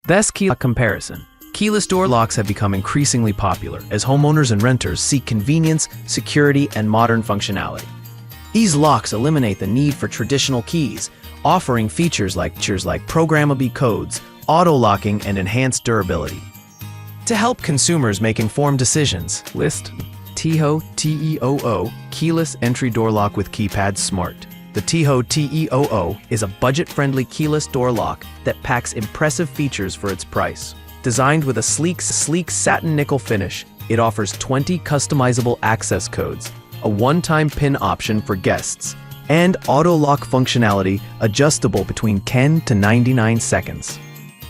Thus, key comparison. Keyless door locks have become increasingly popular as homeowners and renters seek convenience, security, and modern functionality. These locks eliminate the need for traditional keys, offering features like programmable codes, auto-locking, and enhanced durability. To help consumers make informed decisions, list TEOO TEOO Keyless Entry Door Lock with Keypad Smart. The TEOO is a budget-friendly keyless door lock that packs impressive features for its price. Designed with a sleek satin nickel finish, it offers 20 customizable access codes, a one-time PIN option for guests, and auto-lock functionality adjustable between 10 to 99 seconds.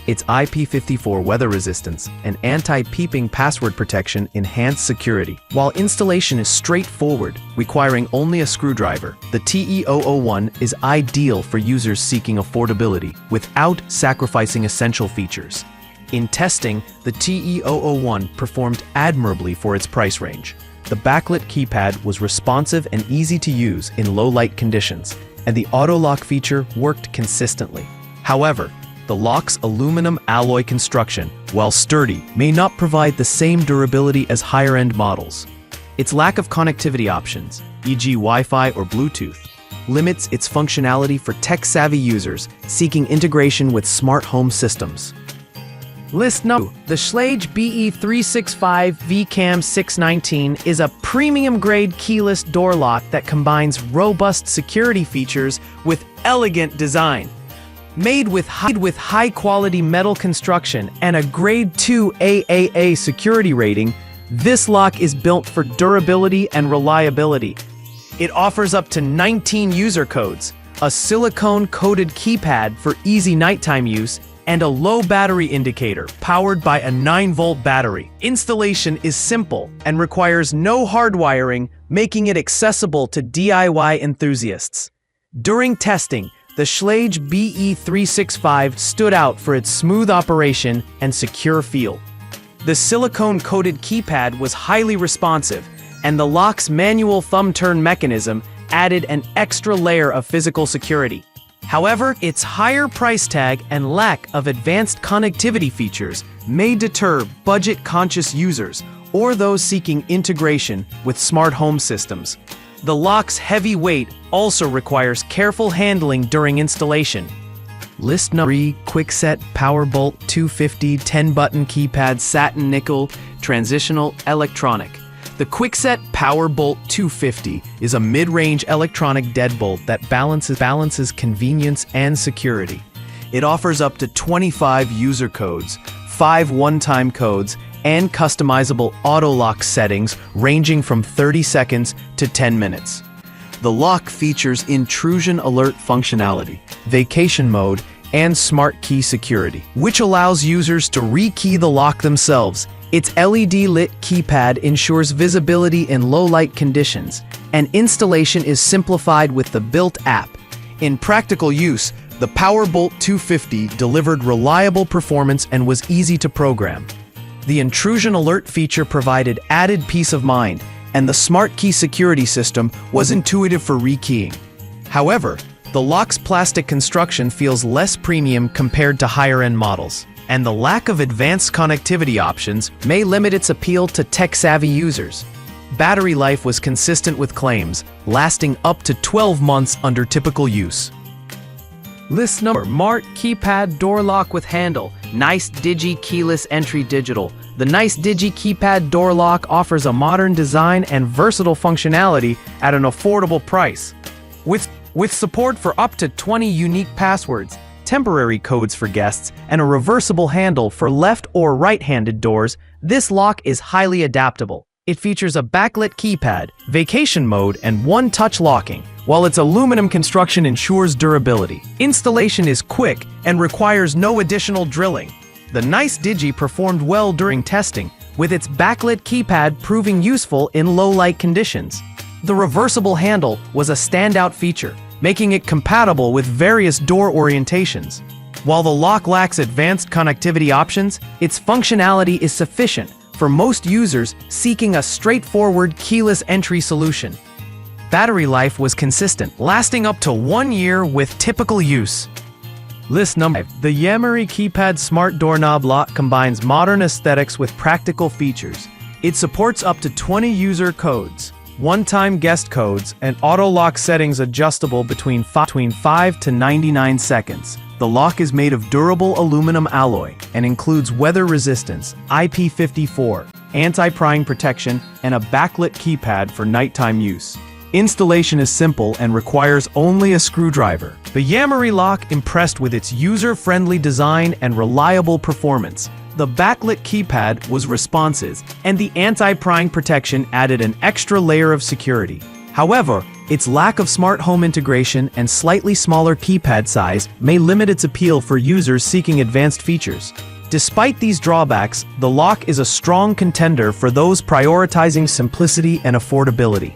Its IP54 weather resistance and anti-peeping password protection enhance security. While installation is straightforward, requiring only a screwdriver, the TEOO is ideal for users seeking affordability without sacrificing essential features. In testing, the TEOO performed admirably for its price range. The backlit keypad was responsive and easy to use in low-light conditions, and the auto-lock feature worked consistently. However, the lock's aluminum alloy construction, while sturdy, may not provide the same durability as higher-end models. Its lack of connectivity options, e.g. Wi-Fi or Bluetooth, limits its functionality for tech-savvy users seeking integration with smart home systems. List number 2. The Schlage BE365 VCAM 619 is a premium-grade keyless door lock that combines robust security features with elegant design. Made with high-quality metal construction and a Grade 2 AAA security rating, this lock is built for durability and reliability. It offers up to 19 user codes, a silicone-coated keypad for easy nighttime use, and a low battery indicator powered by a 9-volt battery. Installation is simple and requires no hardwiring, making it accessible to DIY enthusiasts. During testing, the Schlage BE365 stood out for its smooth operation and secure feel. The silicone-coated keypad was highly responsive, and the lock's manual thumb turn mechanism added an extra layer of physical security. However, its higher price tag and lack of advanced connectivity features may deter budget-conscious users or those seeking integration with smart home systems. The lock's heavy weight also requires careful handling during installation. List number 3. Quickset Powerbolt 250 10-button keypad satin nickel transitional electronic. The Quickset Powerbolt 250 is a mid-range electronic deadbolt that balances convenience and security. It offers up to 25 user codes, 5 one-time codes, and customizable auto-lock settings ranging from 30 seconds to 10 minutes. The lock features intrusion alert functionality, vacation mode, and smart key security, which allows users to rekey the lock themselves. Its LED-lit keypad ensures visibility in low-light conditions, and installation is simplified with the built app. In practical use, the Powerbolt 250 delivered reliable performance and was easy to program. The intrusion alert feature provided added peace of mind, and the smart key security system was intuitive for rekeying. However, the lock's plastic construction feels less premium compared to higher-end models, and the lack of advanced connectivity options may limit its appeal to tech-savvy users. Battery life was consistent with claims, lasting up to 12 months under typical use. List number 4. Smart keypad door lock with handle, NiceDigi keyless entry digital. The NiceDigi keypad door lock offers a modern design and versatile functionality at an affordable price. With support for up to 20 unique passwords, temporary codes for guests, and a reversible handle for left or right-handed doors, this lock is highly adaptable. It features a backlit keypad, vacation mode, and one-touch locking, while its aluminum construction ensures durability. Installation is quick and requires no additional drilling. The NiceDigi performed well during testing, with its backlit keypad proving useful in low-light conditions. The reversible handle was a standout feature, making it compatible with various door orientations. While the lock lacks advanced connectivity options, its functionality is sufficient for most users seeking a straightforward keyless entry solution. Battery life was consistent, lasting up to 1 year with typical use. List number 5. The Yamry Keypad Smart Doorknob Lock combines modern aesthetics with practical features. It supports up to 20 user codes, one-time guest codes, and auto-lock settings adjustable between 5 to 99 seconds. The lock is made of durable aluminum alloy and includes weather resistance, IP54, anti-prying protection, and a backlit keypad for nighttime use. Installation is simple and requires only a screwdriver. The Yamry lock impressed with its user-friendly design and reliable performance. The backlit keypad was responsive, and the anti-prying protection added an extra layer of security. However, its lack of smart home integration and slightly smaller keypad size may limit its appeal for users seeking advanced features. Despite these drawbacks, the lock is a strong contender for those prioritizing simplicity and affordability.